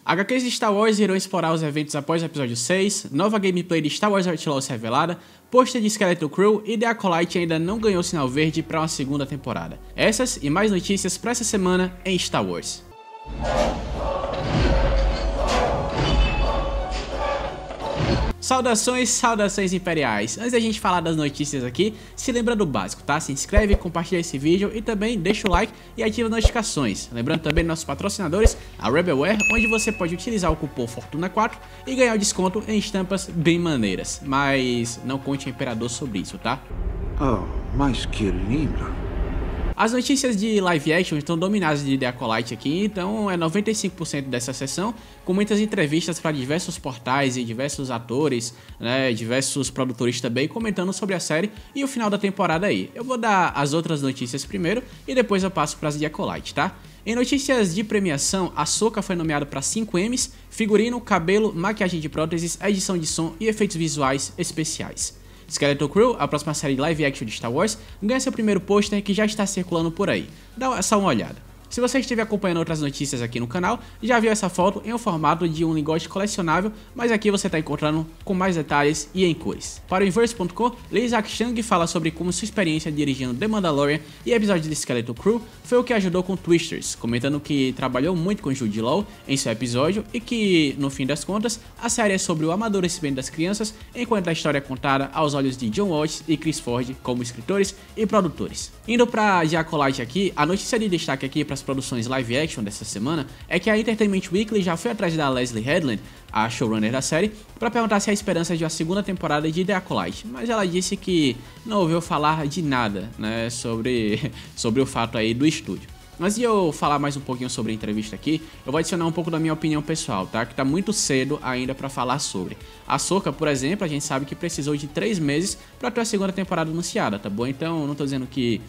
HQs de Star Wars irão explorar os eventos após o episódio 6, nova gameplay de Star Wars Outlaws revelada, pôster de Skeleton Crew e The Acolyte ainda não ganhou sinal verde para uma segunda temporada. Essas e mais notícias para essa semana em Star Wars. Saudações imperiais! Antes da gente falar das notícias aqui, se lembra do básico, tá? Se inscreve, compartilha esse vídeo e também deixa o like e ativa as notificações. Lembrando também dos nossos patrocinadores, a Rebelware, onde você pode utilizar o cupom Fortuna4 e ganhar o desconto em estampas bem maneiras. Mas não conte ao Imperador sobre isso, tá? Oh, mas que lindo! As notícias de live action estão dominadas de The Acolyte aqui, então é 95% dessa sessão, com muitas entrevistas para diversos portais e diversos atores, né, diversos produtores também, comentando sobre a série e o final da temporada aí. Eu vou dar as outras notícias primeiro e depois eu passo para as de Acolyte, tá? Em notícias de premiação, Ahsoka foi nomeada para 5 Emmys, figurino, cabelo, maquiagem de próteses, edição de som e efeitos visuais especiais. Skeleton Crew, a próxima série de live action de Star Wars, ganha seu primeiro pôster que já está circulando por aí. Dá só uma olhada. Se você estiver acompanhando outras notícias aqui no canal, já viu essa foto em um formato de um lingote colecionável, mas aqui você está encontrando com mais detalhes e em cores. Para o Inverse.com, Lee Isaac-Chung fala sobre como sua experiência dirigindo The Mandalorian e episódios de Skeleton Crew foi o que ajudou com Twisters, comentando que trabalhou muito com Jude Law em seu episódio e que, no fim das contas, a série é sobre o amadurecimento das crianças, enquanto a história é contada aos olhos de Jon Watts e Chris Ford como escritores e produtores. Indo para The Acolyte aqui, a notícia de destaque aqui para as produções live action dessa semana é que a Entertainment Weekly já foi atrás da Leslie Headland, a showrunner da série, para perguntar se há esperança de uma segunda temporada de The Acolyte, mas ela disse que não ouviu falar de nada, né, sobre o fato aí do estúdio. Antes de eu falar mais um pouquinho sobre a entrevista aqui, eu vou adicionar um pouco da minha opinião pessoal, tá? Que tá muito cedo ainda pra falar sobre. A Ahsoka, por exemplo, a gente sabe que precisou de 3 meses pra ter a segunda temporada anunciada, tá bom? Então, não tô dizendo que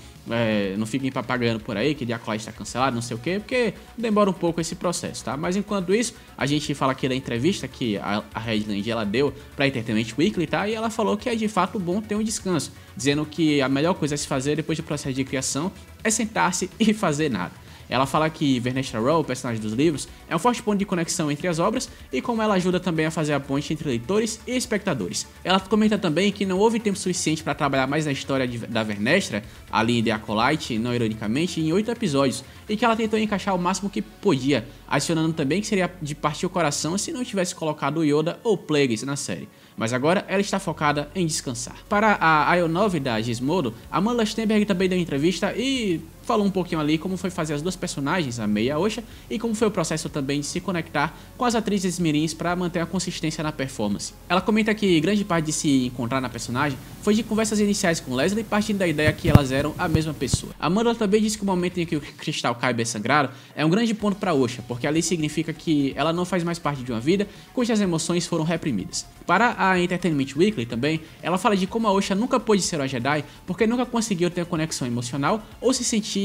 não fiquem papagando por aí, que The Acolyte tá cancelado, não sei o quê, porque demora um pouco esse processo, tá? Mas enquanto isso, a gente fala aqui da entrevista que a Headland ela deu pra Entertainment Weekly, tá? E ela falou que é de fato bom ter um descanso, dizendo que a melhor coisa a se fazer depois do processo de criação é sentar-se e fazer nada. Ela fala que Vernestra Rowell, personagem dos livros, é um forte ponto de conexão entre as obras e como ela ajuda também a fazer a ponte entre leitores e espectadores. Ela comenta também que não houve tempo suficiente para trabalhar mais na história da Vernestra, ali em The Acolyte, não ironicamente, em 8 episódios, e que ela tentou encaixar o máximo que podia, adicionando também que seria de partir o coração se não tivesse colocado o Yoda ou Plagueis na série. Mas agora ela está focada em descansar. Para a IO9 da Gizmodo, Amanda Stenberg também deu entrevista e falou um pouquinho ali como foi fazer as duas personagens, a Mei e a Osha, e como foi o processo também de se conectar com as atrizes mirins para manter a consistência na performance. Ela comenta que grande parte de se encontrar na personagem foi de conversas iniciais com Leslie, partindo da ideia que elas eram a mesma pessoa. Amanda também disse que o momento em que o cristal Kyber é sangrado é um grande ponto para Osha, porque ali significa que ela não faz mais parte de uma vida cujas emoções foram reprimidas. Para a Entertainment Weekly também, ela fala de como a Osha nunca pôde ser uma Jedi porque nunca conseguiu ter conexão emocional ou se sentir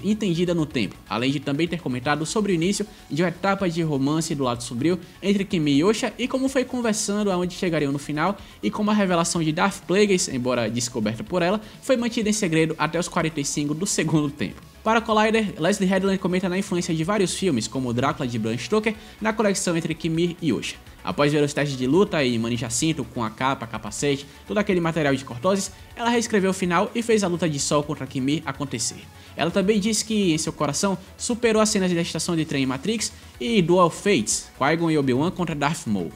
entendida no tempo, além de também ter comentado sobre o início de uma etapa de romance do lado sombrio entre Kimi e Osha e como foi conversando aonde chegariam no final e como a revelação de Darth Plagueis, embora descoberta por ela, foi mantida em segredo até os 45 do segundo tempo. Para Collider, Leslie Headland comenta na influência de vários filmes, como o Drácula de Bram Stoker, na conexão entre Kimi e Osha. Após ver os testes de luta e manejar cinto com a capa, capacete, todo aquele material de cortoses, ela reescreveu o final e fez a luta de Sol contra Kimi acontecer. Ela também disse que, em seu coração, superou as cenas de estação de trem em Matrix e Dual Fates, Qui-Gon e Obi-Wan contra Darth Maul.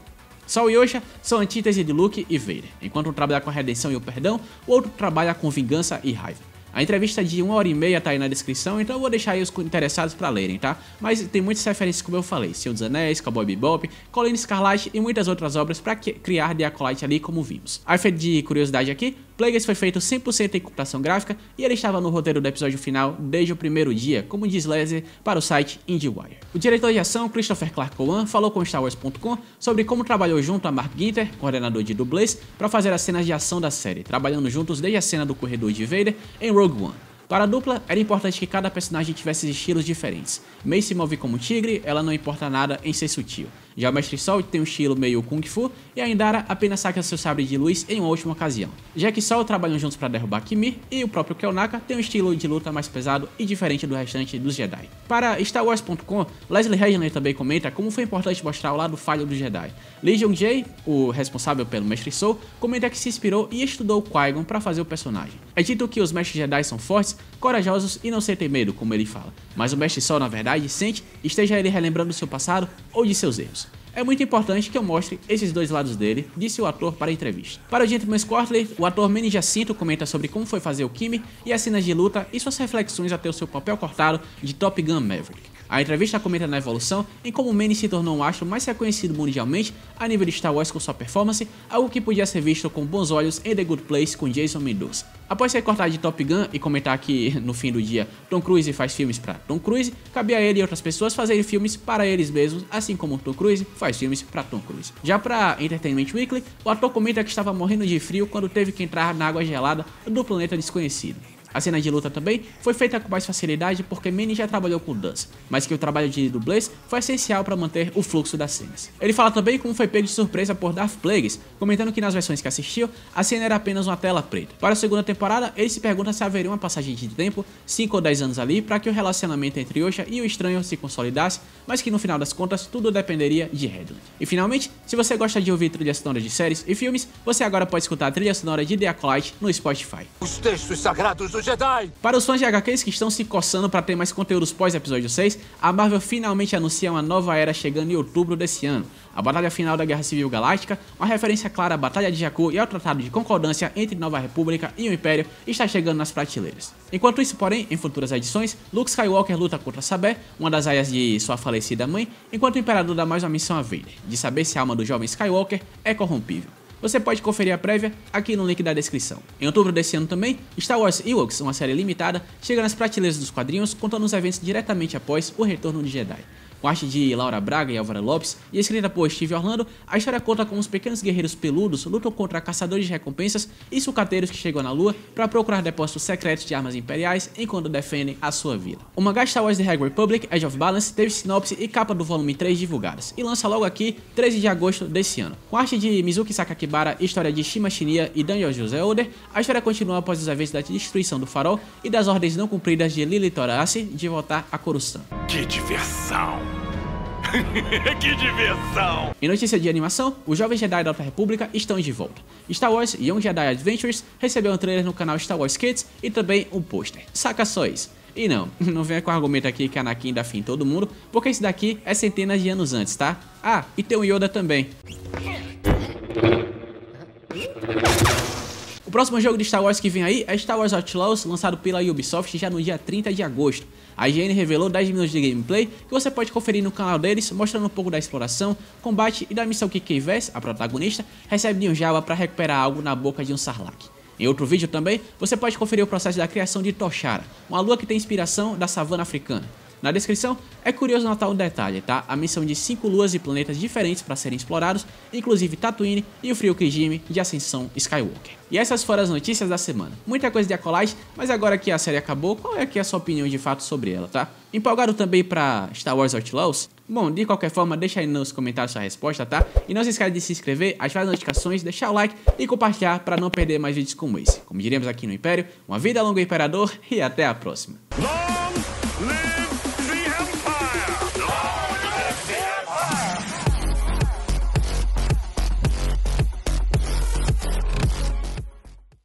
Sol e Osha são antítese de Luke e Vader, enquanto um trabalha com a redenção e o perdão, o outro trabalha com vingança e raiva. A entrevista de 1h30 tá aí na descrição, então eu vou deixar aí os interessados pra lerem, tá? Mas tem muitas referências, como eu falei, Senhor dos Anéis, Cowboy Bebop, Colina Escarlate e muitas outras obras pra criar The Acolyte ali como vimos. A efeito de curiosidade aqui, Plagueis foi feito 100% em computação gráfica e ele estava no roteiro do episódio final desde o primeiro dia, como diz Leslie para o site IndieWire. O diretor de ação, Christopher Clark Cowan, falou com StarWars.com sobre como trabalhou junto a Mark Ginter, coordenador de dublês, para fazer as cenas de ação da série, trabalhando juntos desde a cena do corredor de Vader em Rogue One. Para a dupla, era importante que cada personagem tivesse estilos diferentes. Mei se move como um tigre, ela não importa nada em ser sutil. Já o Mestre Sol tem um estilo meio Kung Fu e a Indara apenas saca seu sabre de luz em uma última ocasião. Jack e Sol trabalham juntos para derrubar Kimir e o próprio Kelnaka tem um estilo de luta mais pesado e diferente do restante dos Jedi. Para StarWars.com, Leslie Regner também comenta como foi importante mostrar o lado falho do Jedi. Lee Jung-jae, o responsável pelo Mestre Sol, comenta que se inspirou e estudou Qui-Gon para fazer o personagem. É dito que os Mestres Jedi são fortes, corajosos e não sentem medo, como ele fala, mas o Mestre Sol na verdade sente, esteja ele relembrando seu passado ou de seus erros. É muito importante que eu mostre esses dois lados dele, disse o ator para a entrevista. Para o Gentleman's Quarterly, o ator Manny Jacinto comenta sobre como foi fazer o Kimi e as cenas de luta e suas reflexões até o seu papel cortado de Top Gun Maverick. A entrevista comenta na evolução em como Manny se tornou um astro mais reconhecido mundialmente a nível de Star Wars com sua performance, algo que podia ser visto com bons olhos em The Good Place com Jason Mendoza. Após ser cortado de Top Gun e comentar que, no fim do dia, Tom Cruise faz filmes para Tom Cruise, cabia a ele e outras pessoas fazerem filmes para eles mesmos, assim como Tom Cruise faz filmes para Tom Cruise. Já para Entertainment Weekly, o ator comenta que estava morrendo de frio quando teve que entrar na água gelada do planeta desconhecido. A cena de luta também foi feita com mais facilidade porque Manny já trabalhou com dança, mas que o trabalho de dublês foi essencial para manter o fluxo das cenas. Ele fala também como foi pego de surpresa por Darth Plagueis, comentando que nas versões que assistiu, a cena era apenas uma tela preta. Para a segunda temporada, ele se pergunta se haveria uma passagem de tempo, 5 ou 10 anos ali, para que o relacionamento entre Yosha e o estranho se consolidasse, mas que no final das contas tudo dependeria de Redland. E finalmente, se você gosta de ouvir trilhas sonoras de séries e filmes, você agora pode escutar a trilha sonora de The Acolyte no Spotify. Os textos sagrados do Jedi! Para os fãs de HQs que estão se coçando para ter mais conteúdos pós-episódio 6, a Marvel finalmente anuncia uma nova era chegando em outubro desse ano. A batalha final da Guerra Civil Galáctica, uma referência clara à Batalha de Jakku e ao Tratado de Concordância entre Nova República e o Império, está chegando nas prateleiras. Enquanto isso, porém, em futuras edições, Luke Skywalker luta contra Sabé, uma das aias de sua falecida mãe, enquanto o Imperador dá mais uma missão a Vader, de saber se a alma do jovem Skywalker é corrompível. Você pode conferir a prévia aqui no link da descrição. Em outubro desse ano também, Star Wars Ewoks, uma série limitada, chega nas prateleiras dos quadrinhos contando os eventos diretamente após o retorno de Jedi. Com arte de Laura Braga e Álvaro Lopes e escrita por Steve Orlando, a história conta como os pequenos guerreiros peludos lutam contra caçadores de recompensas e sucateiros que chegam na Lua para procurar depósitos secretos de armas imperiais enquanto defendem a sua vila. O mangá Star Wars The High Republic Edge of Balance teve sinopse e capa do volume 3 divulgadas e lança logo aqui, 13 de agosto desse ano. Com arte de Mizuki Sakakibara, história de Shima Shinya e Daniel José Oder, a história continua após os eventos da destruição do farol e das ordens não cumpridas de Lili Torace de voltar a Coruscant. Que diversão! Que diversão! Em notícia de animação, os jovens Jedi da Alta República estão de volta. Star Wars Young Jedi Adventures recebeu um trailer no canal Star Wars Kids e também um pôster. Saca só isso. E não venha com o argumento aqui que Anakin dá fim em todo mundo, porque esse daqui é centenas de anos antes, tá? Ah, e tem o Yoda também. O próximo jogo de Star Wars que vem aí é Star Wars Outlaws, lançado pela Ubisoft já no dia 30 de agosto. A IGN revelou 10 minutos de gameplay que você pode conferir no canal deles, mostrando um pouco da exploração, combate e da missão que Kay Vess, a protagonista, recebe de um Jawa para recuperar algo na boca de um Sarlacc. Em outro vídeo também, você pode conferir o processo da criação de Toshara, uma lua que tem inspiração da savana africana. Na descrição, é curioso notar um detalhe, tá? A missão de 5 luas e planetas diferentes para serem explorados, inclusive Tatooine e o frio regime de Ascensão Skywalker. E essas foram as notícias da semana. Muita coisa de Acolyte, mas agora que a série acabou, qual é aqui a sua opinião de fato sobre ela, tá? Empolgado também para Star Wars Outlaws? Bom, de qualquer forma, deixa aí nos comentários sua resposta, tá? E não se esqueça de se inscrever, ativar as notificações, deixar o like e compartilhar para não perder mais vídeos como esse. Como diríamos aqui no Império, uma vida longa ao Imperador e até a próxima.